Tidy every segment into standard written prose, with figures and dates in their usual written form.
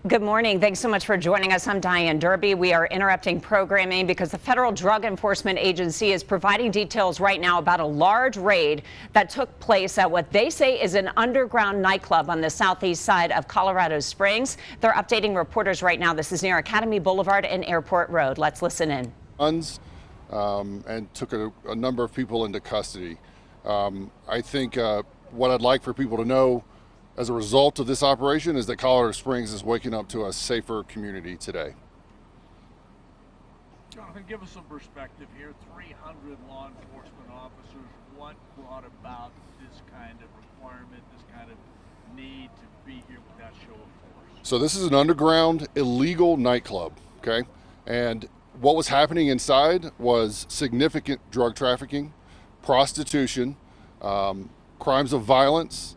Good morning. Thanks so much for joining us. I'm Diane Derby. We are interrupting programming because the Federal Drug Enforcement Agency is providing details right now about a large raid that took place at what they say is an underground nightclub on the southeast side of Colorado Springs. They're updating reporters right now. This is near Academy Boulevard and Airport Road. Let's listen in. And took a number of people into custody. I think what I'd like for people to know as a result of this operation is that Colorado Springs is waking up to a safer community today. Jonathan, give us some perspective here. 300 law enforcement officers. What brought about this kind of requirement, this kind of need to be here with that show of force? So this is an underground illegal nightclub, okay? And what was happening inside was significant drug trafficking, prostitution, crimes of violence.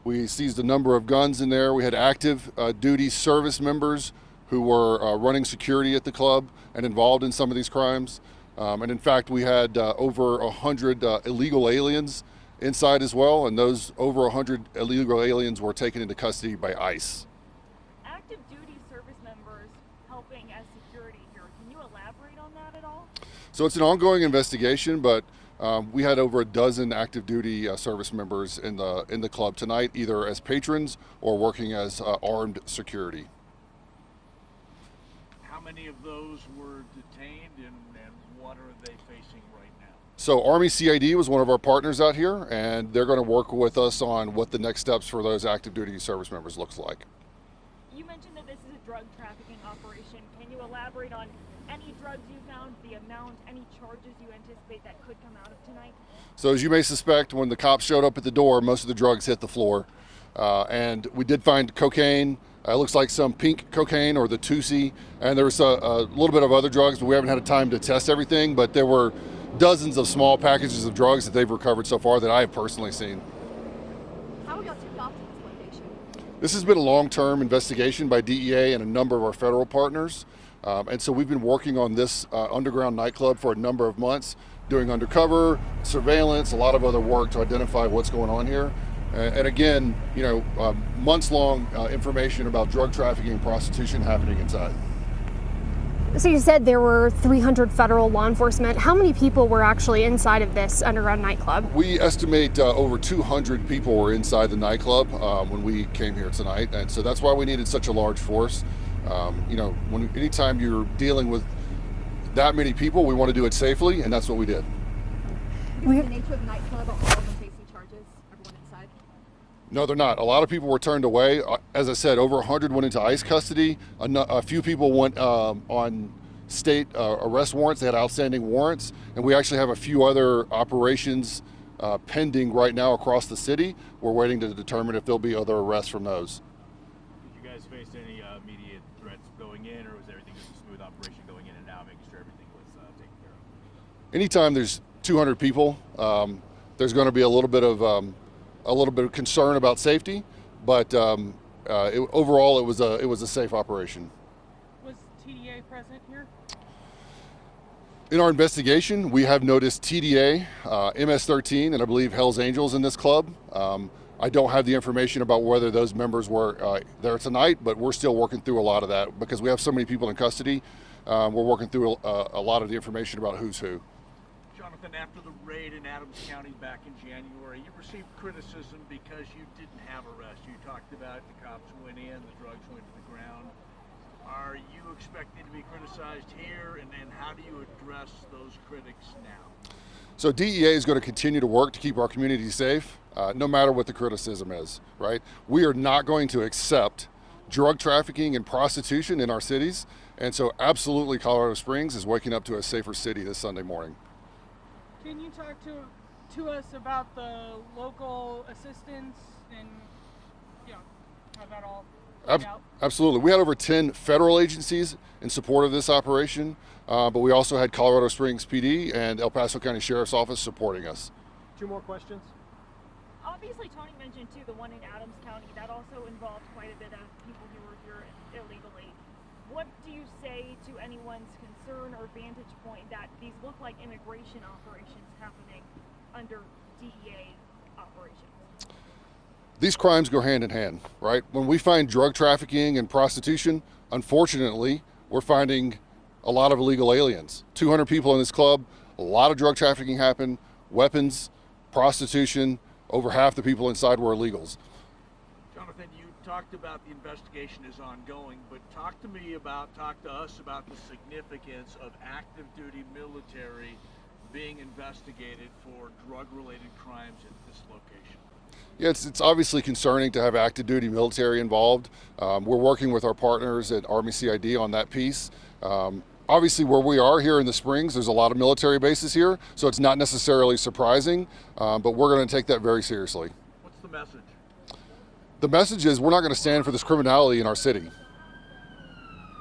We seized a number of guns in there. We had active duty service members who were running security at the club and involved in some of these crimes. And in fact, we had over 100 illegal aliens inside as well, and those over 100 illegal aliens were taken into custody by ICE. Active duty service members helping as security here. Can you elaborate on that at all? So it's an ongoing investigation, but we had over a dozen active duty service members in the club tonight, either as patrons or working as armed security. How many of those were detained and what are they facing right now? So Army CID was one of our partners out here, and they're going to work with us on what the next steps for those active duty service members looks like. You mentioned that this is a drug trafficking operation. Can you elaborate on any drugs you found, the amount, any charges you anticipate that could come out of tonight? So as you may suspect, when the cops showed up at the door, most of the drugs hit the floor. And we did find cocaine. It looks like some pink cocaine or the Tusi. And there was a little bit of other drugs, but we haven't had time to test everything. But there were dozens of small packages of drugs that they've recovered so far that I have personally seen. How we got tipped off to this location? This has been a long-term investigation by DEA and a number of our federal partners. And so we've been working on this underground nightclub for a number of months, doing undercover, surveillance, a lot of other work to identify what's going on here. And again, months-long information about drug trafficking and prostitution happening inside. So you said there were 300 federal law enforcement. How many people were actually inside of this underground nightclub? We estimate over 200 people were inside the nightclub when we came here tonight. And so that's why we needed such a large force. Anytime you're dealing with that many people, we want to do it safely, and that's what we did. Is the nature of the nightclub, all of them facing charges, everyone inside? No, they're not. A lot of people were turned away. As I said, over 100 went into ICE custody. A few people went on state arrest warrants. They had outstanding warrants, and we actually have a few other operations pending right now across the city. We're waiting to determine if there'll be other arrests from those. Did you guys face any immediate threats going in, or was everything just a smooth operation going in and out, making sure everything was taken care of? Anytime there's 200 people, there's going to be a little bit of concern about safety, but overall it was a safe operation. Was TDA present here? In our investigation, we have noticed TDA, MS-13, and I believe Hell's Angels in this club. I don't have the information about whether those members were there tonight, but we're still working through a lot of that because we have so many people in custody. We're working through a lot of the information about who's who. Jonathan, after the raid in Adams County back in January, you received criticism because you didn't have arrests. You talked about the cops went in, the drugs went to the ground. Are you expected to be criticized here, and how do you address those critics now? So DEA is going to continue to work to keep our community safe, no matter what the criticism is, right? We are not going to accept drug trafficking and prostitution in our cities, and so absolutely Colorado Springs is waking up to a safer city this Sunday morning. Can you talk to us about the local assistance and how that all played out? Absolutely. We had over 10 federal agencies in support of this operation, but we also had Colorado Springs PD and El Paso County Sheriff's Office supporting us. Two more questions. Obviously, Tony mentioned too the one in Adams County that also involved quite a bit of people who were here illegally. What do you say to anyone's concern or vantage point that these look like immigration operations happening under DEA operations? these crimes go hand in hand, right? When we find drug trafficking and prostitution, unfortunately, we're finding a lot of illegal aliens. 200 people in this club, a lot of drug trafficking happened, weapons, prostitution, over half the people inside were illegals. Jonathan, you talked about the investigation is ongoing, but talk to us about the significance of active duty military being investigated for drug-related crimes at this location. Yeah, it's obviously concerning to have active duty military involved. We're working with our partners at Army CID on that piece. Obviously, where we are here in the Springs, there's a lot of military bases here, so it's not necessarily surprising, but we're going to take that very seriously. What's the message? The message is we're not going to stand for this criminality in our city.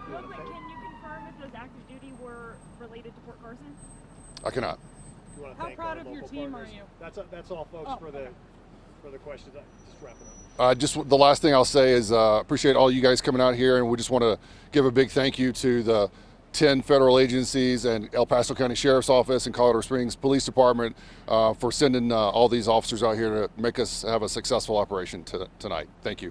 Real quick, can you confirm if those active duty were related to Fort Carson? I cannot. You want to How thank proud our of your local team partners. are you? That's all, folks, Oh, for the okay. questions. Just wrap it up. Just the last thing I'll say is appreciate all you guys coming out here, and we just want to give a big thank you to the 10 federal agencies and El Paso County Sheriff's Office and Colorado Springs Police Department for sending all these officers out here to make us have a successful operation tonight. Thank you.